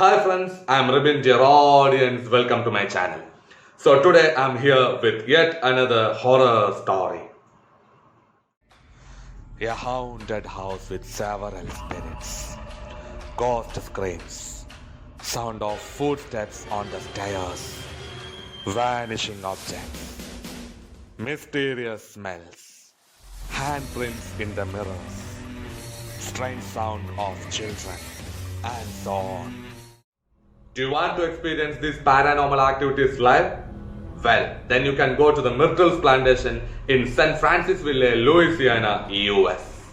Hi friends, I'm Rabin, dear audience, welcome to my channel. So today I'm here with yet another horror story. A haunted house with several spirits, ghost screams, sound of footsteps on the stairs, vanishing objects, mysterious smells, handprints in the mirrors, strange sound of children, and so on. Do you want to experience these paranormal activities live? Well, then you can go to the Myrtles Plantation in St. Francisville, Louisiana, US.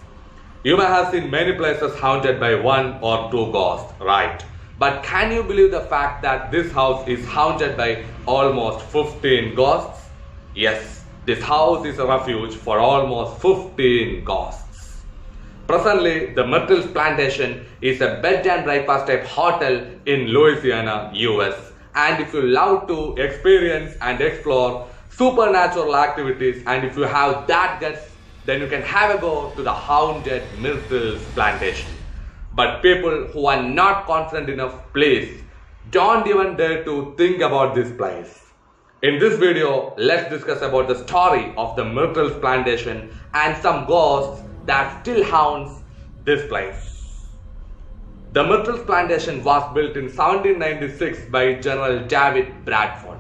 You may have seen many places haunted by one or two ghosts, right? But can you believe the fact that this house is haunted by almost 15 ghosts? Yes, this house is a refuge for almost 15 ghosts. Presently, the Myrtles Plantation is a bed and breakfast type hotel in Louisiana, US. And if you love to experience and explore supernatural activities, and if you have that guts, then you can have a go to the Hounded Mirror Plantation. But people who are not confident enough, please don't even dare to think about this place. In this video, let's discuss about the story of the Myrtles Plantation and some ghosts that still haunts this place. The Myrtles Plantation was built in 1796 by General David Bradford.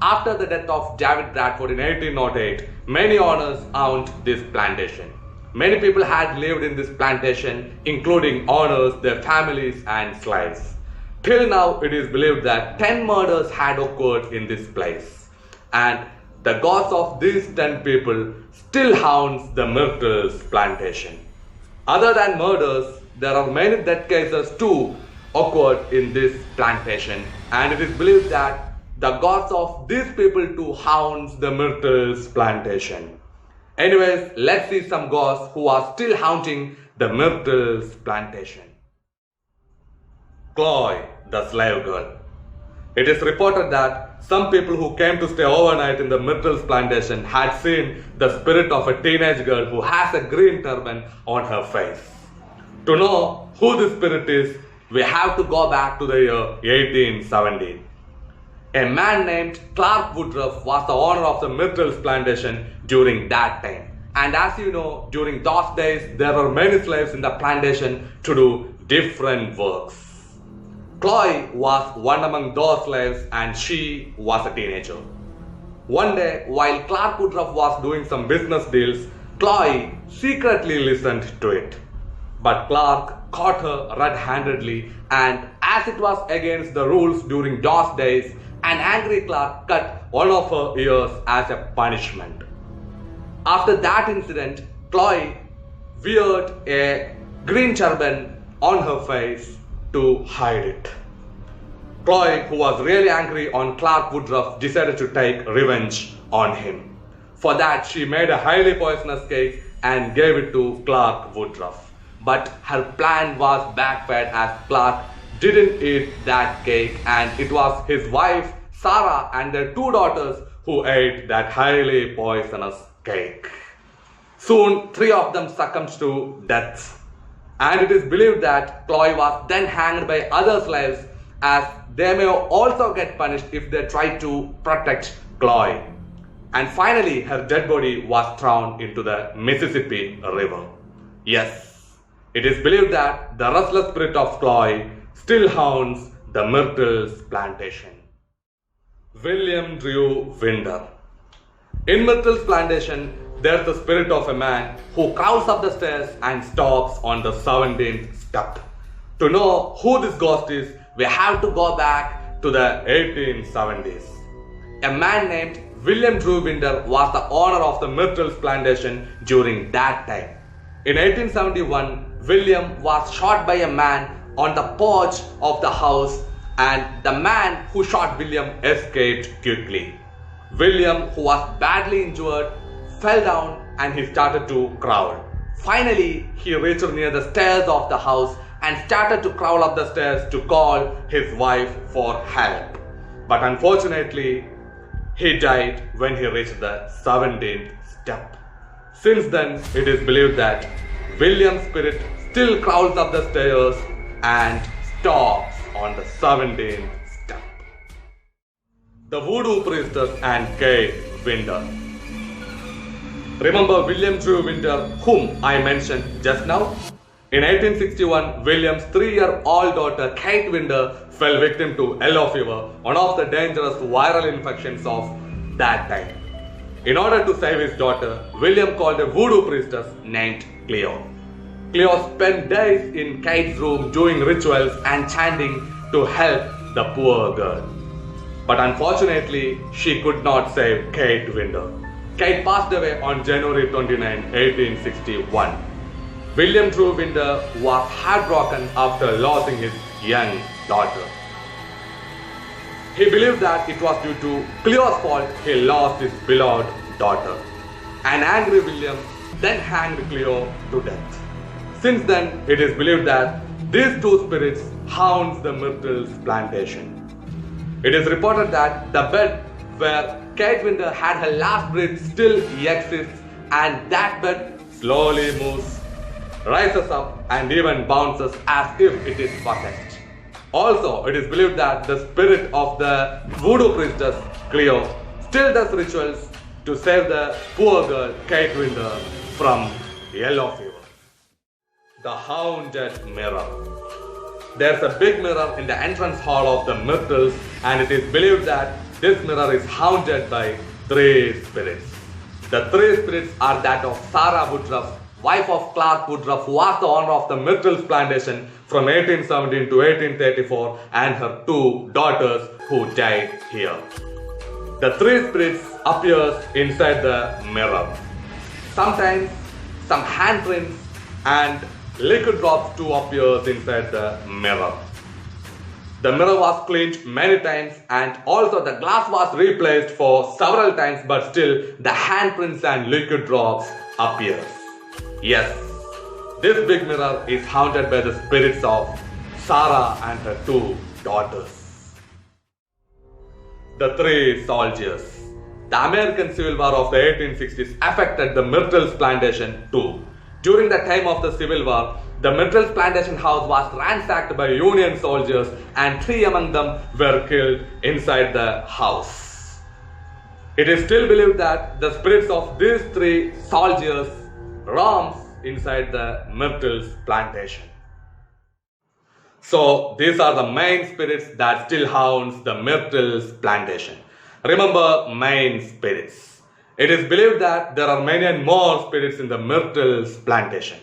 After the death of David Bradford in 1808, many owners owned this plantation. Many people had lived in this plantation, including owners, their families, and slaves. Till now, it is believed that 10 murders had occurred in this place, and the ghosts of these 10 people still haunts the Myrtles Plantation. Other than murders, there are many death cases too occurred in this plantation, and it is believed that the ghosts of these people too haunts the Myrtles Plantation. Anyways, let's see some ghosts who are still haunting the Myrtles Plantation. Chloe, the slave girl. It is reported that some people who came to stay overnight in the Myrtles Plantation had seen the spirit of a teenage girl who has a green turban on her face. To know who this spirit is, we have to go back to the year 1870. A man named Clark Woodruff was the owner of the Myrtles Plantation during that time. And as you know, during those days, there were many slaves in the plantation to do different works. Chloe was one among those slaves, and she was a teenager. One day, while Clark Woodruff was doing some business deals, Chloe secretly listened to it. But Clark caught her red-handedly, and as it was against the rules during those days, an angry Clark cut one of her ears as a punishment. After that incident, Chloe wore a green turban on her face to hide it. Chloe, who was really angry on Clark Woodruff, decided to take revenge on him. For that, she made a highly poisonous cake and gave it to Clark Woodruff. But her plan was backfired as Clark didn't eat that cake, and it was his wife Sarah and their two daughters who ate that highly poisonous cake. Soon, 3 of them succumbed to death. And it is believed that Chloe was then hanged by other slaves, as they may also get punished if they try to protect Chloe. And finally, her dead body was thrown into the Mississippi River. Yes, it is believed that the restless spirit of Chloe still haunts the Myrtles Plantation. William Drew Winder. In Myrtles Plantation, there's the spirit of a man who crawls up the stairs and stops on the 17th step. To know who this ghost is, we have to go back to the 1870s. A man named William Drew Winder was the owner of the Myrtles Plantation during that time. In 1871, William was shot by a man on the porch of the house, and the man who shot William escaped quickly. William, who was badly injured, fell down and he started to crawl. Finally, he reached near the stairs of the house and started to crawl up the stairs to call his wife for help. But unfortunately, he died when he reached the 17th step. Since then, it is believed that William's spirit still crawls up the stairs and stops on the 17th step. The voodoo priestess and Kate Winder. Remember William Drew Winder, whom I mentioned just now? In 1861, William's 3-year-old daughter Kate Winder fell victim to yellow fever, one of the dangerous viral infections of that time. In order to save his daughter, William called a voodoo priestess named Cleo. Cleo spent days in Kate's room doing rituals and chanting to help the poor girl. But unfortunately, she could not save Kate Winder. Kate passed away on January 29, 1861. William Drew Winder was heartbroken after losing his young daughter. He believed that it was due to Cleo's fault he lost his beloved daughter. An angry William then hanged Cleo to death. Since then, it is believed that these two spirits haunt the Myrtles Plantation. It is reported that the bed where Kate Winder had her last breath still exists, and that bed slowly moves, rises up, and even bounces as if it is possessed. Also, it is believed that the spirit of the voodoo priestess Cleo still does rituals to save the poor girl Kate Winder from yellow fever. The Hounded Mirror. There's a big mirror in the entrance hall of the Myrtles, and it is believed that this mirror is haunted by 3 spirits. The 3 spirits are that of Sarah Woodruff, wife of Clark Woodruff, who was the owner of the Myrtles Plantation from 1817 to 1834, and her 2 daughters who died here. The 3 spirits appears inside the mirror. Sometimes some handprints and liquid drops too appears inside the mirror. The mirror was cleaned many times, and also the glass was replaced for several times, but still the handprints and liquid drops appears. Yes, this big mirror is haunted by the spirits of Sarah and her 2 daughters. The 3 soldiers. The American Civil War of the 1860s affected the Myrtles Plantation too. During the time of the Civil War, the Myrtles Plantation House was ransacked by Union soldiers, and 3 among them were killed inside the house. It is still believed that the spirits of these 3 soldiers roams inside the Myrtles Plantation. So these are the main spirits that still haunts the Myrtles Plantation. Remember, main spirits. It is believed that there are many more spirits in the Myrtles Plantation.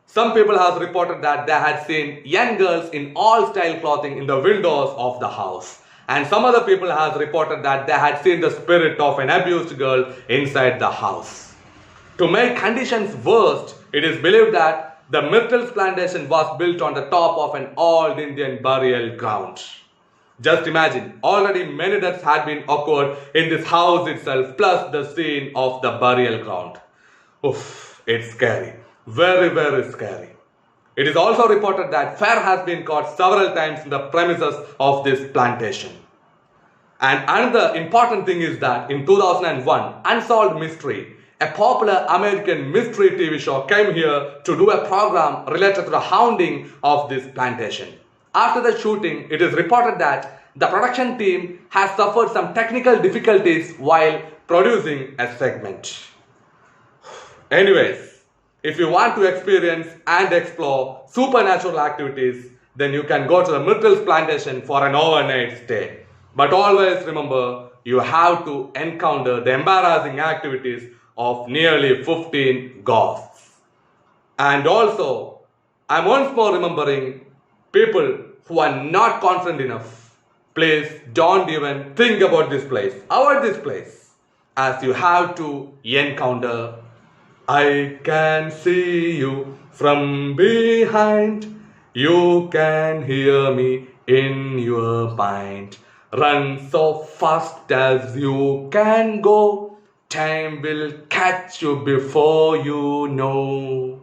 Some people have reported that they had seen young girls in all style clothing in the windows of the house. And some other people have reported that they had seen the spirit of an abused girl inside the house. To make conditions worse, it is believed that the Myrtles Plantation was built on the top of an old Indian burial ground. Just imagine, already many deaths had been occurred in this house itself, plus the scene of the burial ground. Oof, it's scary. Very, very scary. It is also reported that fire has been caught several times in the premises of this plantation. And another important thing is that in 2001, Unsolved Mystery, a popular American mystery TV show, came here to do a program related to the haunting of this plantation. After the shooting, it is reported that the production team has suffered some technical difficulties while producing a segment. Anyways, if you want to experience and explore supernatural activities, then you can go to the Myrtles Plantation for an overnight stay. But always remember, you have to encounter the embarrassing activities of nearly 15 ghosts. And also, I'm once more remembering, people who are not confident enough, please don't even think about this place. Avoid this place, as you have to encounter. I can see you from behind. You can hear me in your mind. Run so fast as you can go. Time will catch you before you know.